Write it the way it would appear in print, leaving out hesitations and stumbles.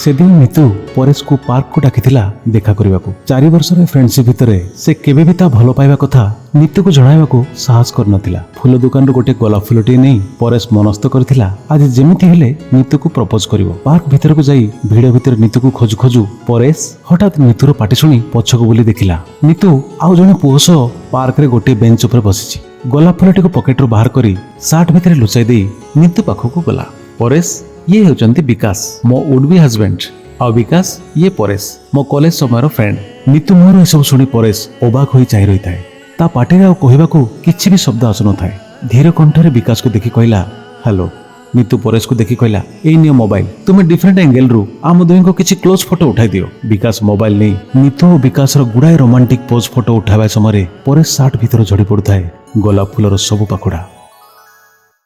सेदिन नीतू परेश को पार्क को डाकिथिला देखा करबाकू। 4 वर्षर फ्रेंडशिप भितरे से केबे भी ता भलो पाइबा कथा नीतू को जणाइबाकू साहस करनथिला। फूल दुकान रो गोटे गोलाप फूलटी नहीं परेश मनस्थ करथिला आज जेमिति हेले नीतू को प्रपोज करिवो। पार्क भितर को जाई भीड़ भितर नीतू को खोजु खोजु परेश हठात नीतूर पाटी सुनी पछको बुली देखिला। नीतू आउ जने पुओस पार्क रे गोटे बेंच ऊपर बसिछि। गोलाप फूलटी को पॉकेट रो बाहर करी सार्ट भितर लुचाई देई नीतू पाखको गला। परेश ये होचंती विकास मो वुड बी हस्बैंड आ विकास ये परेश मो कॉलेज समय फ्रेंड। नीतू मोर ए सब सुनी परेश अबाक होई चाहि रही थाए। ता पाटिरे आ कहबाकू किछि भी शब्द आसु न थाए। धीर कंठरे विकास को देखि कहला हेलो। नीतू परेश को देखि कहला ए नियो मोबाइल तुमे डिफरेंट एंगल रु आम दुई को किछि क्लोज फोटो उठाई दियो। विकास मोबाइल नहीं नीतू और विकास रो गुडाए रोमांटिक पोज फोटो उठावा समय परेश सार्ट भीतर झड़ी पड़ुथाए गोलाप फूलर सब पाखुड़ा।